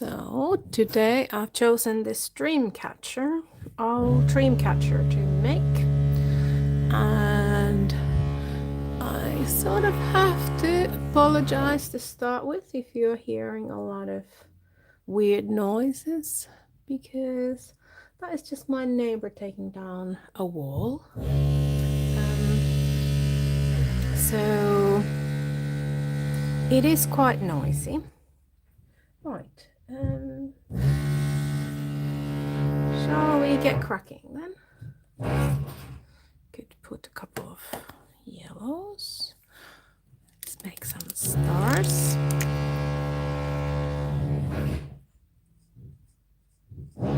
So today I've chosen this dream catcher to make, and I sort of have to apologize to start with if you're hearing a lot of weird noises, because that is just my neighbor taking down a wall. So it is quite noisy. Right. Shall we get cracking then? Could put a couple of yellows. Let's make some stars. There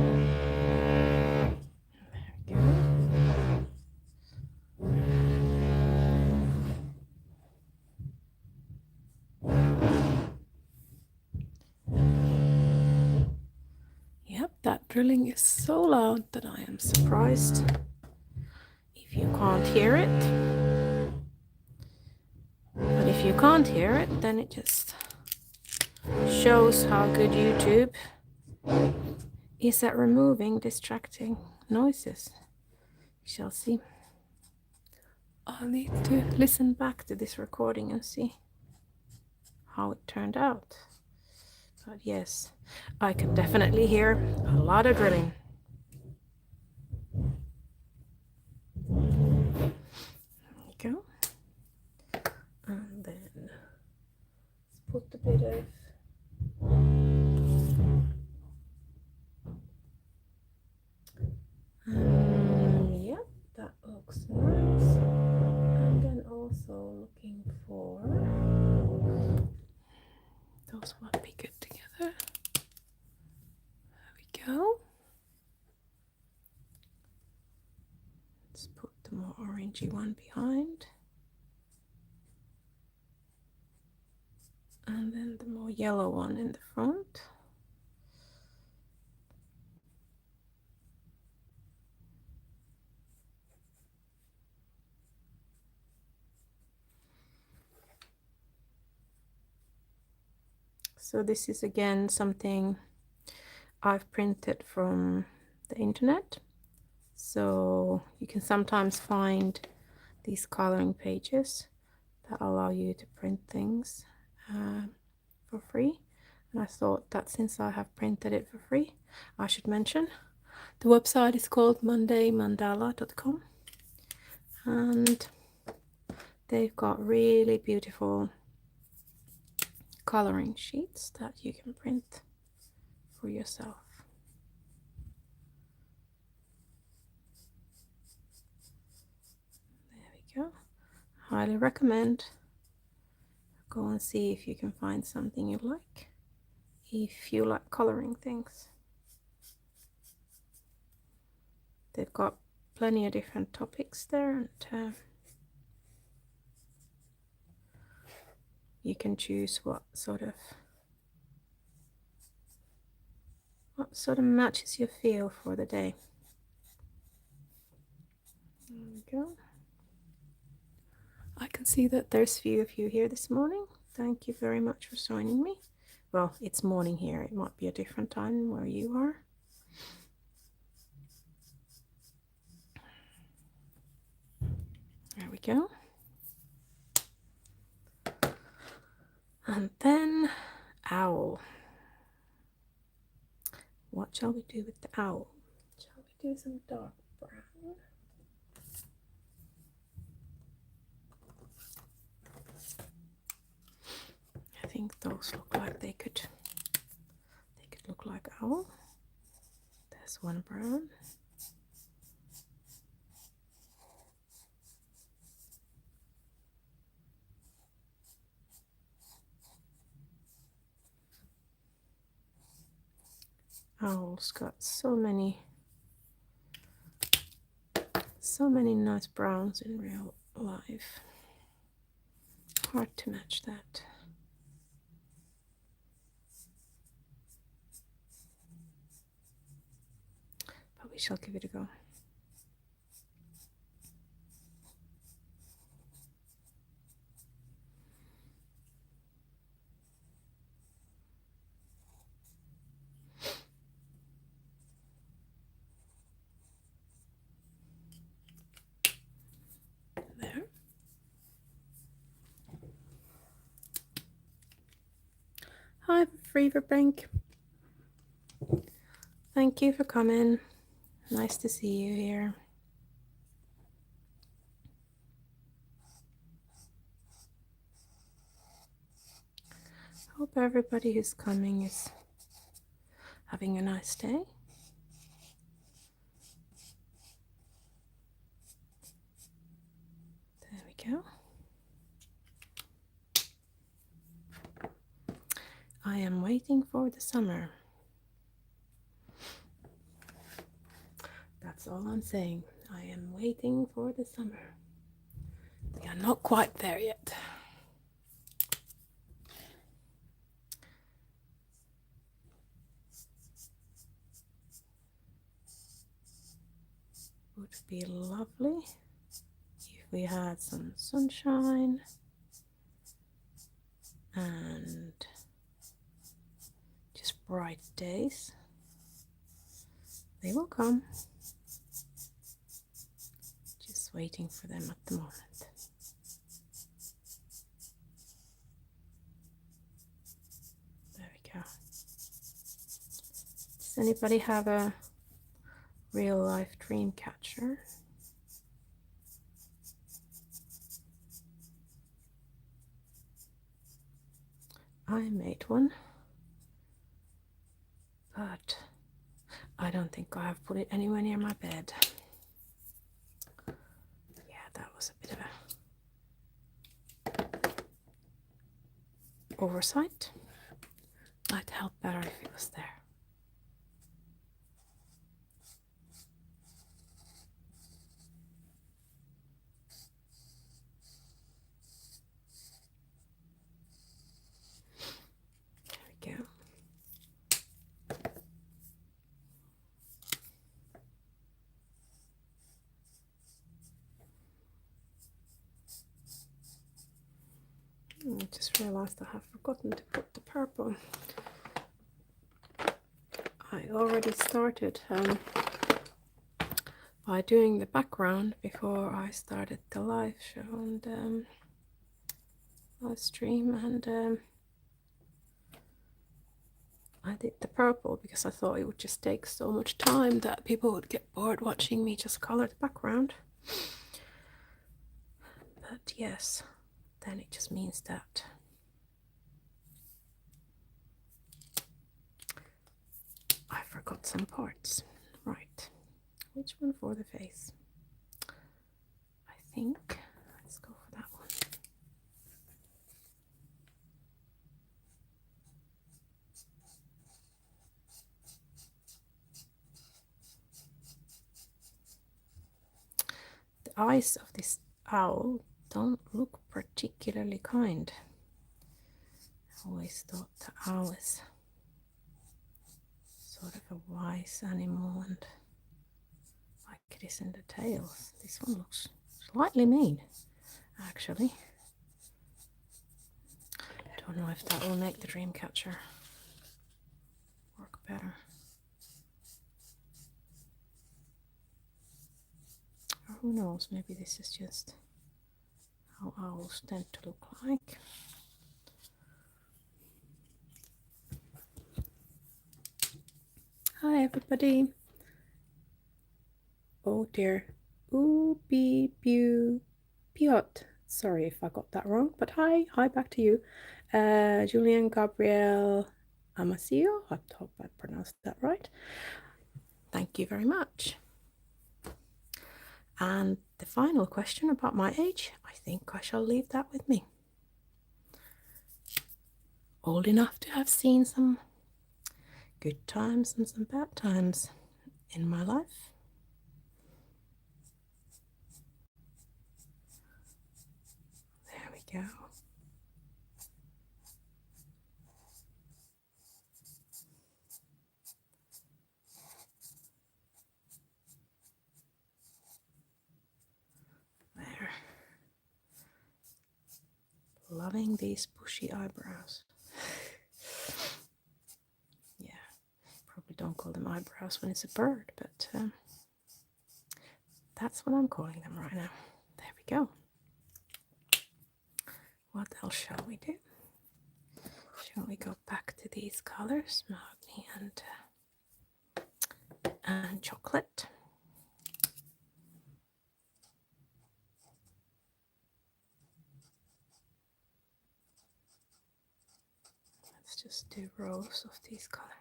we go. Yep, that drilling is so loud that I am surprised if you can't hear it. But if you can't hear it, then it just shows how good YouTube is at removing distracting noises. We shall see. I'll need to listen back to this recording and see how it turned out. But yes, I can definitely hear a lot of drilling. There we go. And then let's put a bit of yep, that looks nice. And then also looking for those might be good together. There we go. Let's put the more orangey one behind. And then the more yellow one in the front. So this is again something I've printed from the internet. So you can sometimes find these coloring pages that allow you to print things for free. And I thought that since I have printed it for free, I should mention. The website is called mondaymandala.com, and they've got really beautiful coloring sheets that you can print for yourself. There we go. Highly recommend. Go and see if you can find something you like, if you like coloring things. They've got plenty of different topics there, and you can choose what sort of matches your feel for the day. There we go. I can see that there's a few of you here this morning. Thank you very much for joining me. Well, it's morning here. It might be a different time where you are. There we go. And then owl. What shall we do with the owl? Shall we do some dark brown? I think those look like they could look like owl. There's one brown. Owl's got so many nice browns in real life. Hard to match that. But we shall give it a go. Hi, Feverbrink. Thank you for coming. Nice to see you here. Hope everybody who's coming is having a nice day. There we go. I am waiting for the summer. That's all I'm saying. I am waiting for the summer. We are not quite there yet. Would be lovely if we had some sunshine and just bright days. They will come. Just waiting for them at the moment. There we go. Does anybody have a real life dream catcher? I made one, but I don't think I have put it anywhere near my bed. Yeah, that was a bit of a oversight. Might help better if it was there. There we go. I just realized I have forgotten to put the purple. I already started by doing the background before I started the live show and live stream, and I did the purple because I thought it would just take so much time that people would get bored watching me just color the background. But yes, then it just means that I forgot some parts. Right, which one for the face? I think let's go for that one. The eyes of this owl don't look particularly kind. I always thought the owl is sort of a wise animal and like it is in the tails. This one looks slightly mean, actually. Don't know if that will make the dream catcher work better. Or who knows, maybe this is just how owls tend to look like. Hi everybody. Oh dear. Ooh bee bew piot. Sorry if I got that wrong, but hi back to you. Julian Gabriel Amasio. I hope I pronounced that right. Thank you very much. And the final question about my age, I think I shall leave that with me. Old enough to have seen some good times and some bad times in my life. There we go. There. Loving these bushy eyebrows. Yeah, probably don't call them eyebrows when it's a bird, but that's what I'm calling them right now. There we go. What else shall we do? Shall we go back to these colors, mahogany and chocolate? Let's just do rows of these colors.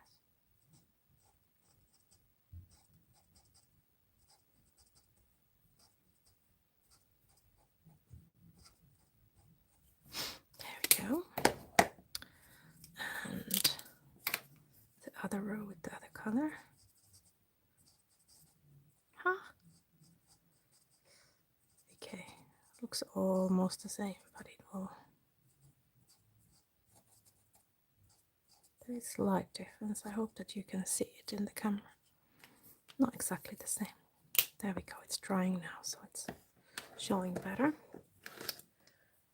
There we go. And the other row with the other color. Huh? Okay, looks almost the same, but it will. There is a slight difference. I hope that you can see it in the camera. Not exactly the same. There we go. It's drying now, so it's showing better.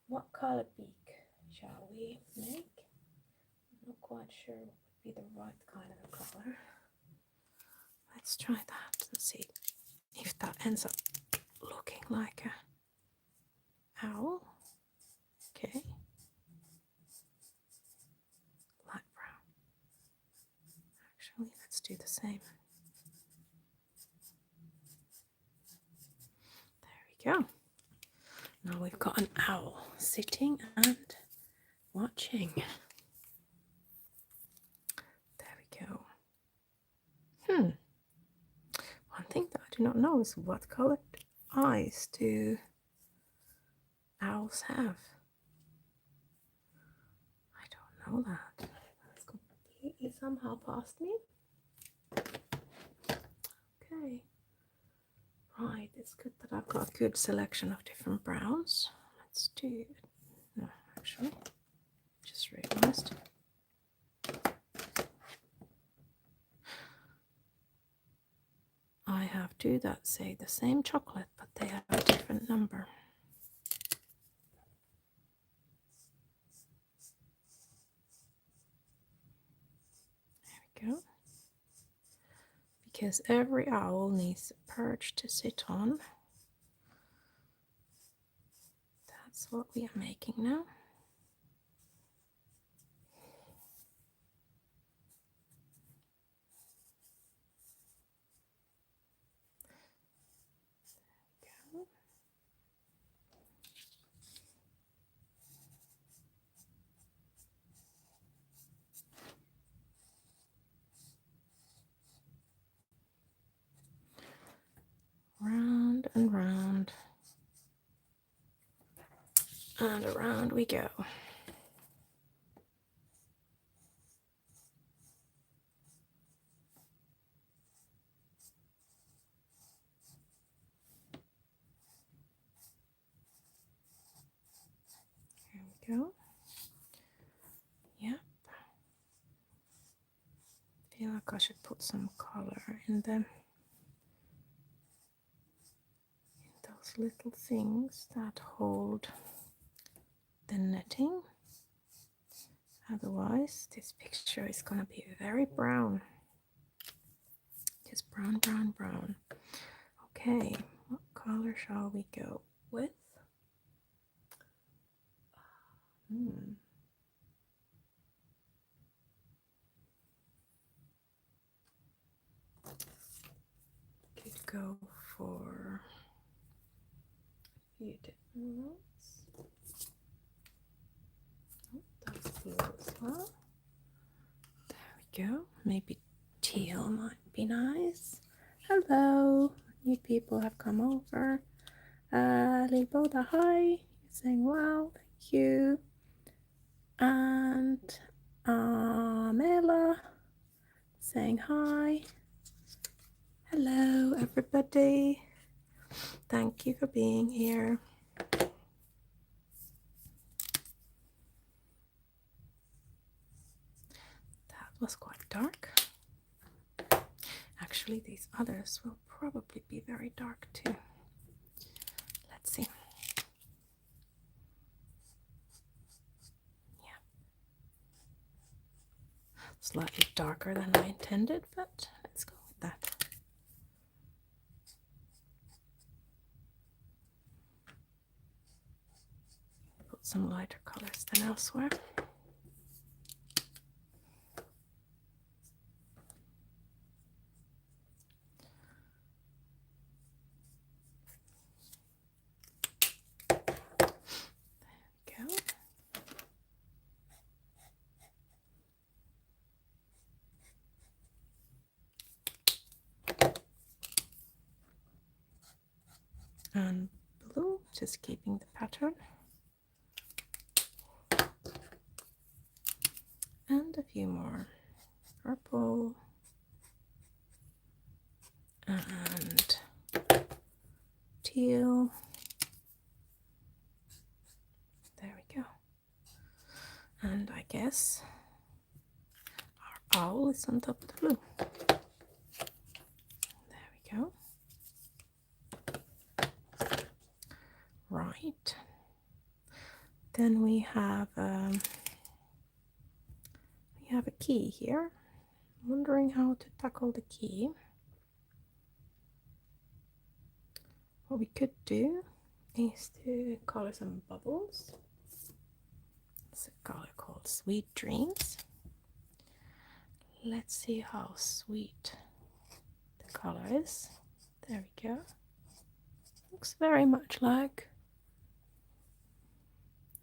What color beak shall we make? I'm not quite sure what would be the right kind of a color. Let's try that and see if that ends up looking like a owl. Okay. Light brown. Actually, let's do the same. There we go. Now we've got an owl sitting and watching. There we go. One thing that I do not know is what colored eyes do owls have? I don't know that. That's completely somehow past me. Okay. Right, it's good that I've got a good selection of different browns. Let's do it. No, actually, just realized. I have two that say the same chocolate, but they have a different number. There we go. Because every owl needs a perch to sit on. That's what we are making now. Round and round. And around we go. Here we go. Yep. Feel like I should put some color in them. In those little things that hold the netting. Otherwise, this picture is gonna be very brown. Just brown, brown, brown. Okay, what color shall we go with? Could go for a few different ones. Oh, that's blue as well. There we go. Maybe teal might be nice. Hello, new people have come over. Lilboda, hi. You're saying wow, thank you. And Mela saying hi. Hello, everybody. Thank you for being here. That was quite dark. Actually, these others will probably be very dark too. Let's see. Yeah. Slightly darker than I intended, but let's go with that. Put some lighter colors than elsewhere. and blue, just keeping the pattern. And a few more purple and teal. There we go. And I guess our owl is on top of the blue. There we go. Right. Then we have a key here. I'm wondering how to tackle the key. What we could do is to color some bubbles. It's a color called Sweet Dreams. Let's see how sweet the color is. There we go. Looks very much like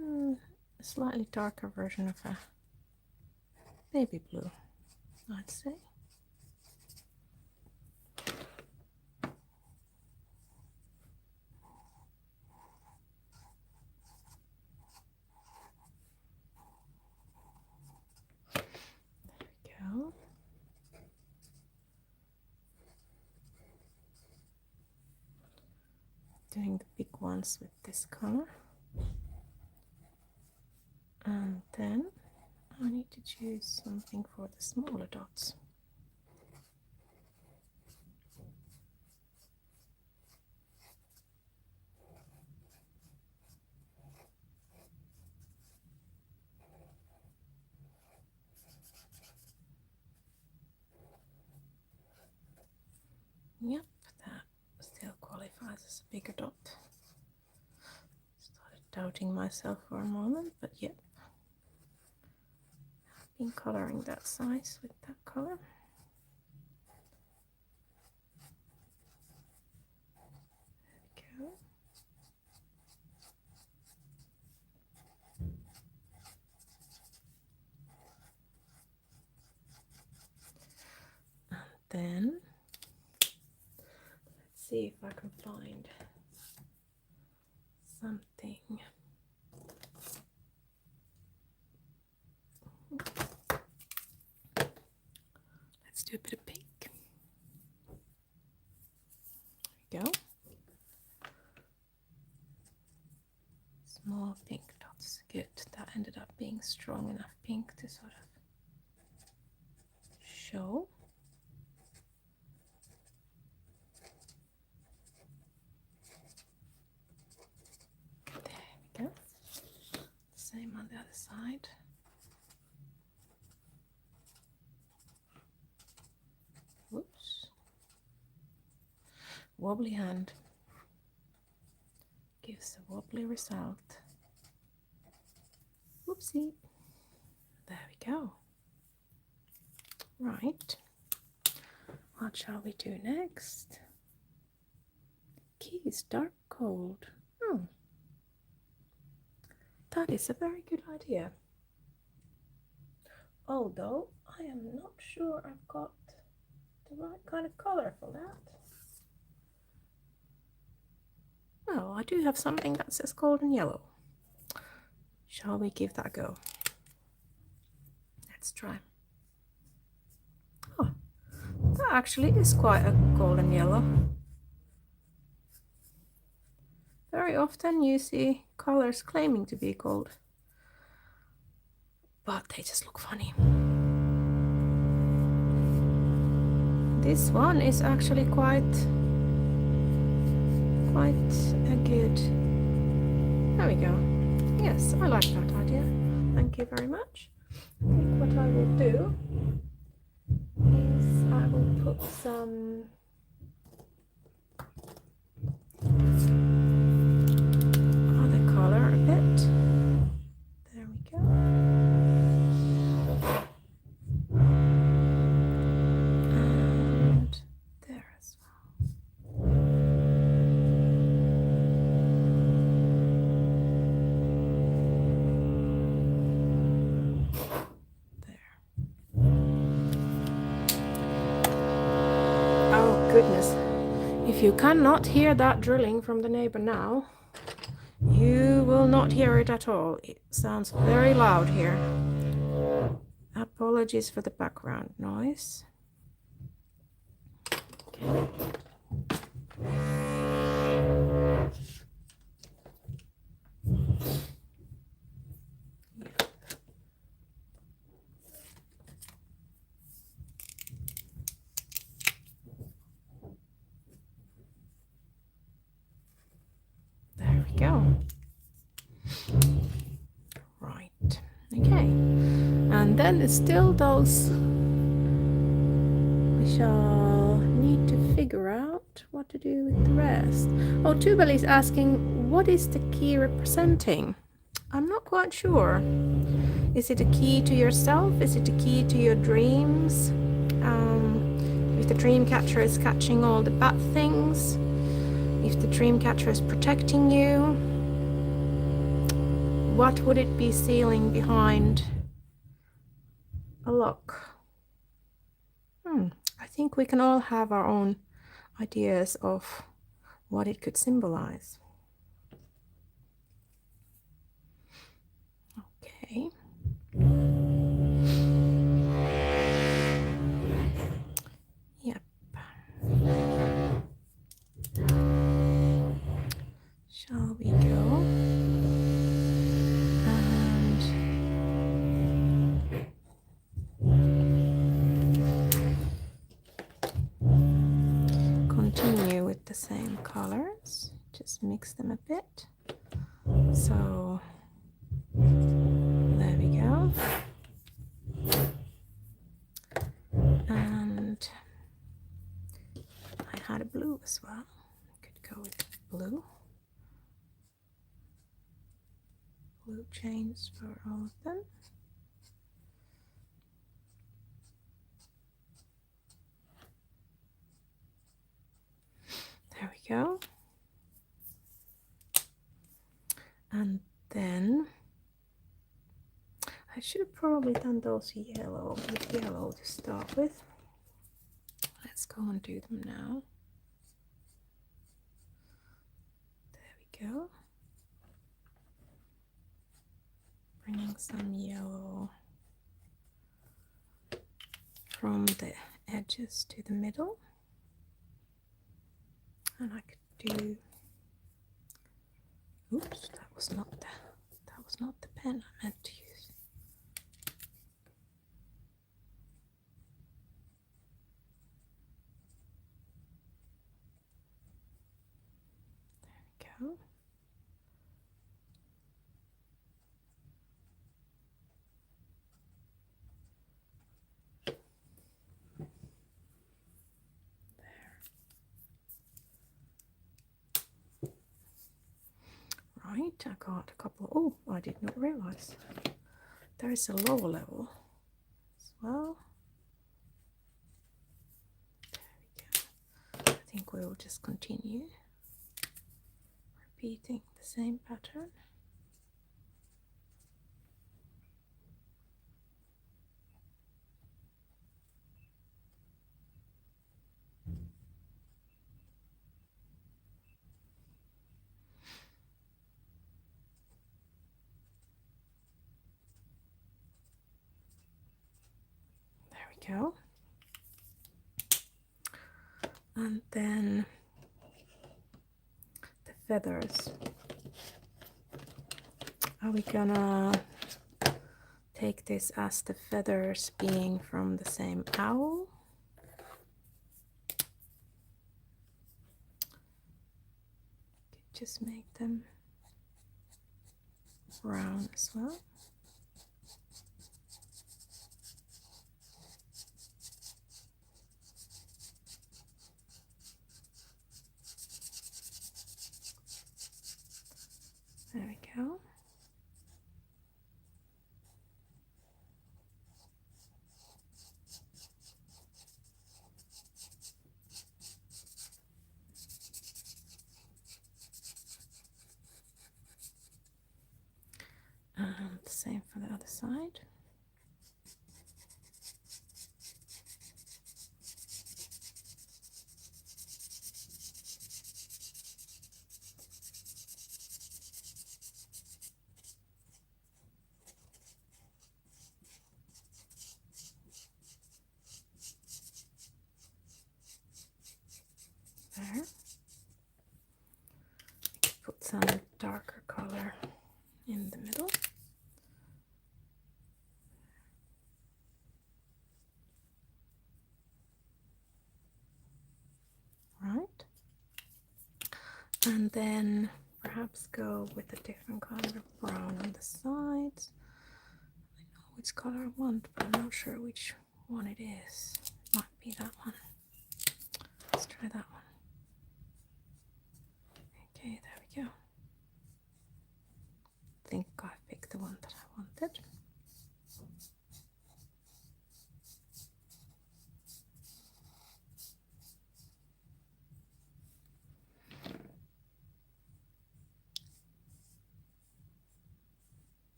a slightly darker version of a baby blue, I'd say. Doing the big ones with this color, and then I need to choose something for the smaller dots. Yep, that still qualifies as a bigger dot. Started doubting myself for a moment, but yep. I've been coloring that size with that color. There we go. And then see if I can find something. Let's do a bit of pink. There we go. Small pink dots. Good. That ended up being strong enough pink to sort of show. Go. Same on the other side. Whoops. Wobbly hand gives a wobbly result. Whoopsie. There we go. Right. What shall we do next? Keys dark cold. Oh. That is a very good idea. Although I am not sure I've got the right kind of color for that. Well, I do have something that says golden yellow. Shall we give that a go? Let's try. Oh, that actually is quite a golden yellow. Very often you see colors claiming to be gold, but they just look funny. This one is actually quite a good. There we go. Yes, I like that idea. Thank you very much. I think what I will do is I will put some other color a bit. There we go. And there as well. There. Oh goodness. If you cannot hear that drilling from the neighbor now, you will not hear it at all. It sounds very loud here. Apologies for the background noise. Okay. There we go. Right. Okay. And then it's still those. We shall need to figure out what to do with the rest. Oh, Tubal is asking, what is the key representing? I'm not quite sure. Is it a key to yourself? Is it a key to your dreams? If the dream catcher is catching all the bad things, if the dream catcher is protecting you, what would it be sealing behind a lock? I think we can all have our own ideas of what it could symbolize. Okay. Yep. Shall we go? And continue with the same colors. Just mix them a bit. So there we go. And I had a blue as well. I could go with blue. Blue chains for all of them. There we go. And then I should have probably done those yellow with yellow to start with. Let's go and do them now. There we go. Bringing some yellow from the edges to the middle. And I could do, oops, that was not the pen I meant to use. There we go. Right, I got a couple. Oh, I did not realize there is a lower level as well. There we go. I think we will just continue repeating the same pattern. Go. And then the feathers. Are we gonna take this as the feathers being from the same owl? Just make them brown as well. There we go. And the same for the other side. there. Put some darker color in the middle. Right. And then perhaps go with a different color of brown on the sides. I know which color I want, but I'm not sure which one it is. It might be that one. Let's try that one. Okay, there we go. I think I picked the one that I wanted.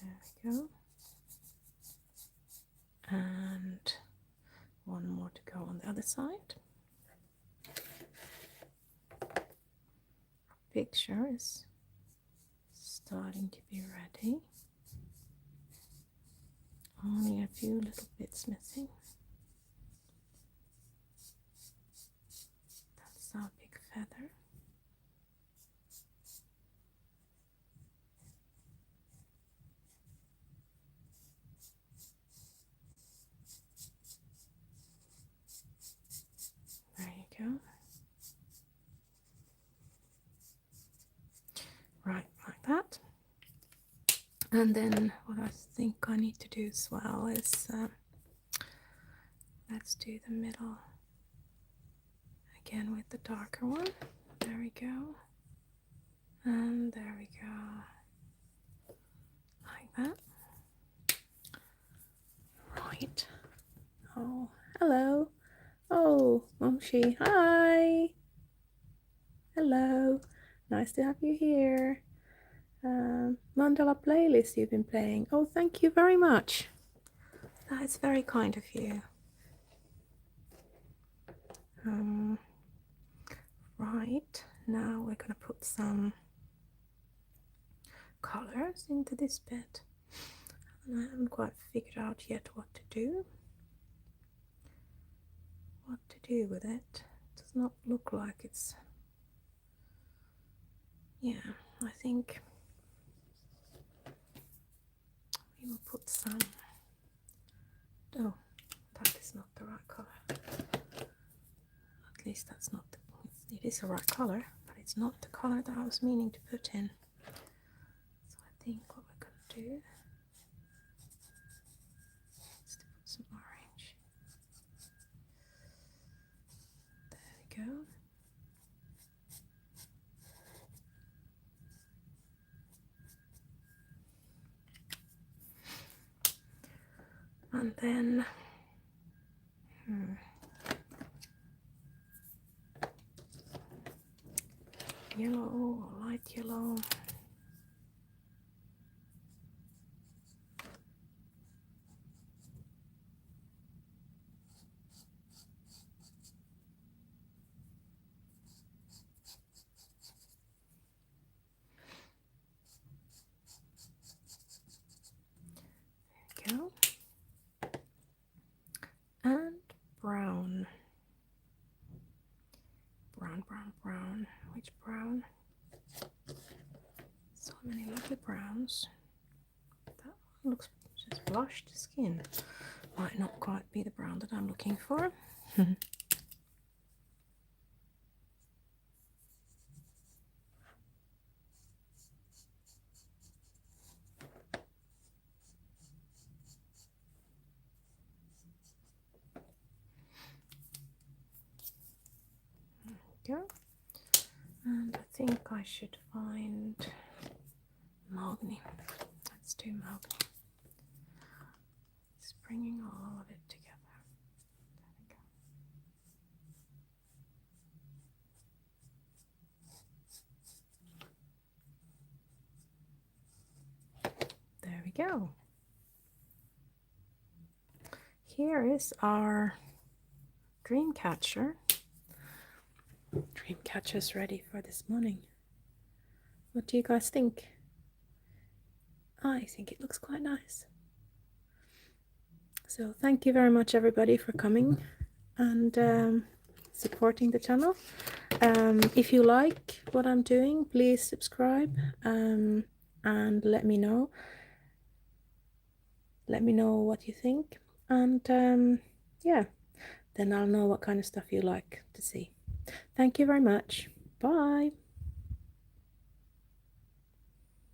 There we go. And one more to go on the other side. Our picture is starting to be ready. Only a few little bits missing. That's our big feather. There you go. Right, like that. And then what I think I need to do as well is let's do the middle again with the darker one. There we go. And there we go. Like that. Right. Oh, hello. Oh, Momshi. Hi. Hello. Nice to have you here. Mandala playlist you've been playing. Oh, thank you very much. That is very kind of you. Right, now we're going to put some colors into this bit. And I haven't quite figured out yet what to do. What to do with it. It does not look like it's... Yeah, I think we will put some... Oh, that is not the right color. At least that's not the... It is the right color, but it's not the color that I was meaning to put in. So I think what we're going to do is to put some orange. There we go. And then yellow or light yellow. There we go. And brown. Brown. Which brown? So many lovely browns. That looks just blushed skin. Might not quite be the brown that I'm looking for. Go. And I think I should find mahogany. Let's do mahogany. It's bringing all of it together. There we go. There we go. Here is our dream catcher. Dream catcher's ready for this morning. What do you guys think? I think it looks quite nice. So thank you very much everybody for coming and supporting the channel. If you like what I'm doing, please subscribe and let me know what you think, and yeah, then I'll know what kind of stuff you like to see. Thank you very much. Bye.